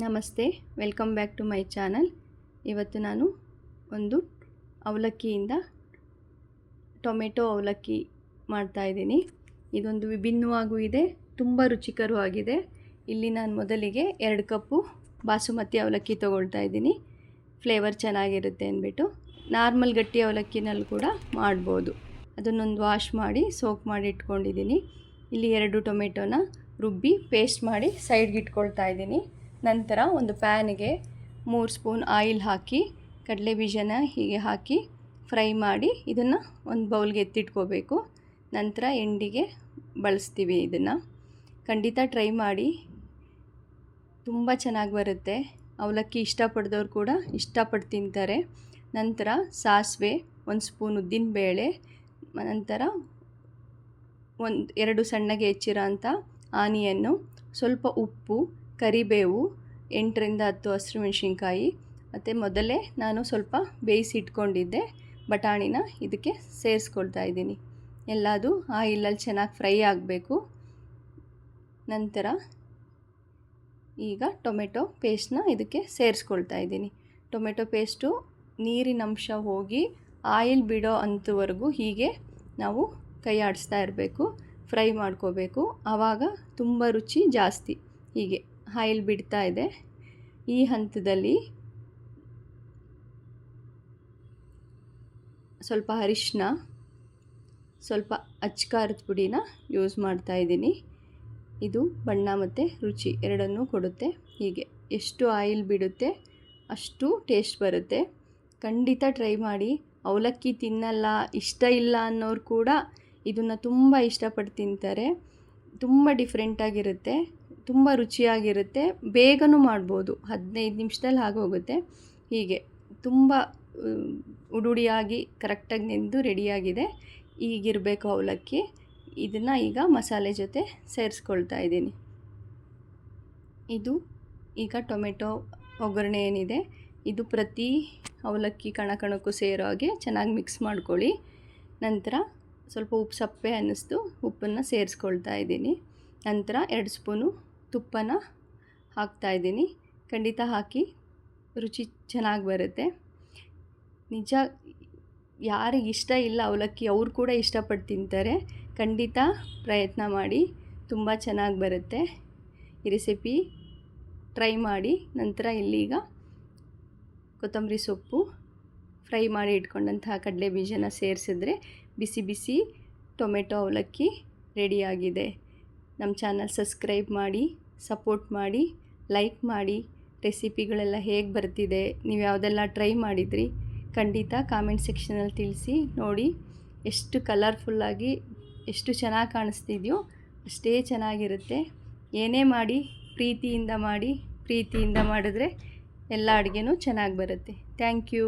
ನಮಸ್ತೆ, welcome back to my channel. ಇವತ್ತು ನಾನು ಒಂದು ಅವಲಕ್ಕಿಯಿಂದ ಟೊಮೆಟೊ ಅವಲಕ್ಕಿ ಮಾಡ್ತಾಯಿದ್ದೀನಿ. ಇದೊಂದು ವಿಭಿನ್ನವಾಗೂ ಇದೆ, ತುಂಬ ರುಚಿಕರವಾಗಿದೆ. ಇಲ್ಲಿ ನಾನು ಮೊದಲಿಗೆ 2 ಕಪ್ಪು ಬಾಸುಮತಿ ಅವಲಕ್ಕಿ ತೊಗೊಳ್ತಾ ಇದ್ದೀನಿ. ಫ್ಲೇವರ್ ಚೆನ್ನಾಗಿರುತ್ತೆ ಅಂದ್ಬಿಟ್ಟು. ನಾರ್ಮಲ್ ಗಟ್ಟಿ ಅವಲಕ್ಕಿನಲ್ಲಿ ಕೂಡ ಮಾಡ್ಬೋದು. ಅದನ್ನೊಂದು ವಾಶ್ ಮಾಡಿ ಸೋಕ್ ಮಾಡಿ ಇಟ್ಕೊಂಡಿದ್ದೀನಿ. ಇಲ್ಲಿ 2 ಟೊಮೆಟೊನ ರುಬ್ಬಿ ಪೇಸ್ಟ್ ಮಾಡಿ ಸೈಡ್ಗೆ ಇಟ್ಕೊಳ್ತಾ ಇದ್ದೀನಿ. ನಂತರ ಒಂದು ಪ್ಯಾನಿಗೆ 3 ಸ್ಪೂನ್ ಆಯಿಲ್ ಹಾಕಿ ಕಡಲೆ ಬೀಜನ ಹೀಗೆ ಹಾಕಿ ಫ್ರೈ ಮಾಡಿ ಇದನ್ನು ಒಂದು ಬೌಲ್ಗೆ ಎತ್ತಿಟ್ಕೋಬೇಕು. ನಂತರ ಎಂಡಿಗೆ ಬಳಸ್ತೀವಿ. ಇದನ್ನು ಖಂಡಿತ ಟ್ರೈ ಮಾಡಿ, ತುಂಬ ಚೆನ್ನಾಗಿ ಬರುತ್ತೆ. ಅವಲಕ್ಕಿ ಇಷ್ಟಪಡ್ದವ್ರು ಕೂಡ ಇಷ್ಟಪಟ್ಟು ತಿಂತಾರೆ. ನಂತರ ಸಾಸಿವೆ, 1 ಸ್ಪೂನ್ ಉದ್ದಿನಬೇಳೆ, ನಂತರ 2 ಸಣ್ಣಗೆ ಹೆಚ್ಚಿರೋ ಅಂಥ ಆನಿಯನ್ನು, ಸ್ವಲ್ಪ ಉಪ್ಪು, ಕರಿಬೇವು, 8ರಿಂದ 10 ಹಸಿರುಮೆಣಸಿನ್ಕಾಯಿ, ಮತ್ತು ಮೊದಲೇ ನಾನು ಸ್ವಲ್ಪ ಬೇಯಿಸಿ ಇಟ್ಕೊಂಡಿದ್ದೆ ಬಟಾಣಿನ ಇದಕ್ಕೆ ಸೇರಿಸ್ಕೊಳ್ತಾ ಇದ್ದೀನಿ. ಎಲ್ಲದು ಆಯಿಲಲ್ಲಿ ಚೆನ್ನಾಗಿ ಫ್ರೈ ಆಗಬೇಕು. ನಂತರ ಈಗ ಟೊಮೆಟೊ ಪೇಸ್ಟ್ನ ಇದಕ್ಕೆ ಸೇರಿಸ್ಕೊಳ್ತಾ ಇದ್ದೀನಿ. ಟೊಮೆಟೊ ಪೇಸ್ಟು ನೀರಿನ ಅಂಶ ಹೋಗಿ ಆಯಿಲ್ ಬಿಡೋ ಅಂಥವರೆಗೂ ಹೀಗೆ ನಾವು ಕೈ ಆಡಿಸ್ತಾ ಇರಬೇಕು, ಫ್ರೈ ಮಾಡ್ಕೋಬೇಕು. ಆವಾಗ ತುಂಬ ರುಚಿ ಜಾಸ್ತಿ. ಹೀಗೆ ಆಯಿಲ್ ಬಿಡ್ತಾ ಇದೆ. ಈ ಹಂತದಲ್ಲಿ ಸ್ವಲ್ಪ ಅರಿಶಿನ, ಸ್ವಲ್ಪ ಅಚ್ಚಕಾರದ ಪುಡಿನ ಯೂಸ್ ಮಾಡ್ತಾ ಇದ್ದೀನಿ. ಇದು ಬಣ್ಣ ಮತ್ತು ರುಚಿ ಎರಡನ್ನೂ ಕೊಡುತ್ತೆ. ಹೀಗೆ ಎಷ್ಟು ಆಯಿಲ್ ಬಿಡುತ್ತೆ ಅಷ್ಟು ಟೇಸ್ಟ್ ಬರುತ್ತೆ. ಖಂಡಿತ ಟ್ರೈ ಮಾಡಿ. ಅವಲಕ್ಕಿ ತಿನ್ನಲ್ಲ, ಇಷ್ಟ ಇಲ್ಲ ಅನ್ನೋರು ಕೂಡ ಇದನ್ನು ತುಂಬ ಇಷ್ಟಪಟ್ಟು ತಿಂತಾರೆ. ತುಂಬ ಡಿಫ್ರೆಂಟಾಗಿರುತ್ತೆ, ತುಂಬ ರುಚಿಯಾಗಿರುತ್ತೆ. ಬೇಗನೂ ಮಾಡ್ಬೋದು, 15 ನಿಮಿಷದಲ್ಲಿ ಆಗೋಗುತ್ತೆ. ಹೀಗೆ ತುಂಬ ಉಡುಡಿಯಾಗಿ ಕರೆಕ್ಟಾಗಿ ನೆಂದು ರೆಡಿಯಾಗಿದೆ. ಈಗಿರಬೇಕು ಅವಲಕ್ಕಿ. ಇದನ್ನು ಈಗ ಮಸಾಲೆ ಜೊತೆ ಸೇರಿಸ್ಕೊಳ್ತಾ ಇದ್ದೀನಿ. ಇದು ಈಗ ಟೊಮೆಟೊ ಒಗ್ಗರಣೆ ಏನಿದೆ, ಇದು ಪ್ರತಿ ಅವಲಕ್ಕಿ ಕಣಕ್ಕೂ ಸೇರೋ ಹಾಗೆ ಚೆನ್ನಾಗಿ ಮಿಕ್ಸ್ ಮಾಡ್ಕೊಳ್ಳಿ. ನಂತರ ಸ್ವಲ್ಪ ಉಪ್ಪು ಸಪ್ಪೆ ಅನ್ನಿಸ್ತು, ಉಪ್ಪನ್ನು ಸೇರಿಸ್ಕೊಳ್ತಾ ಇದ್ದೀನಿ. ನಂತರ 2 ಸ್ಪೂನು ತುಪ್ಪನ ಹಾಕ್ತಾಯಿದ್ದೀನಿ. ಖಂಡಿತ ಹಾಕಿ, ರುಚಿ ಚೆನ್ನಾಗಿ ಬರುತ್ತೆ. ನಿಜ, ಯಾರಿಗೆ ಇಷ್ಟ ಇಲ್ಲ ಅವಲಕ್ಕಿ ಅವ್ರು ಕೂಡ ಇಷ್ಟಪಟ್ಟು ತಿಂತಾರೆ. ಖಂಡಿತ ಪ್ರಯತ್ನ ಮಾಡಿ, ತುಂಬ ಚೆನ್ನಾಗಿ ಬರುತ್ತೆ. ಈ ರೆಸಿಪಿ ಟ್ರೈ ಮಾಡಿ. ನಂತರ ಇಲ್ಲೀಗ ಕೊತ್ತಂಬರಿ ಸೊಪ್ಪು, ಫ್ರೈ ಮಾಡಿ ಇಟ್ಕೊಂಡಂತಹ ಕಡಲೆ ಬೀಜನ ಸೇರಿಸಿದ್ರೆ ಬಿಸಿ ಬಿಸಿ ಟೊಮೆಟೊ ಅವಲಕ್ಕಿ ರೆಡಿಯಾಗಿದೆ. ನಮ್ಮ ಚಾನಲ್ ಸಬ್ಸ್ಕ್ರೈಬ್ ಮಾಡಿ, ಸಪೋರ್ಟ್ ಮಾಡಿ, ಲೈಕ್ ಮಾಡಿ. ರೆಸಿಪಿಗಳೆಲ್ಲ ಹೇಗೆ ಬರ್ತಿದೆ, ನೀವು ಯಾವುದೆಲ್ಲ ಟ್ರೈ ಮಾಡಿದ್ರಿ, ಖಂಡಿತ ಕಾಮೆಂಟ್ ಸೆಕ್ಷನಲ್ಲಿ ತಿಳಿಸಿ. ನೋಡಿ ಎಷ್ಟು ಕಲರ್ಫುಲ್ಲಾಗಿ, ಎಷ್ಟು ಚೆನ್ನಾಗಿ ಕಾಣಿಸ್ತಿದೆಯೋ ಅಷ್ಟೇ ಚೆನ್ನಾಗಿರುತ್ತೆ. ಏನೇ ಮಾಡಿ ಪ್ರೀತಿಯಿಂದ ಮಾಡಿ. ಪ್ರೀತಿಯಿಂದ ಮಾಡಿದ್ರೆ ಎಲ್ಲ ಅಡುಗೆನೂ ಚೆನ್ನಾಗಿ ಬರುತ್ತೆ. Thank you.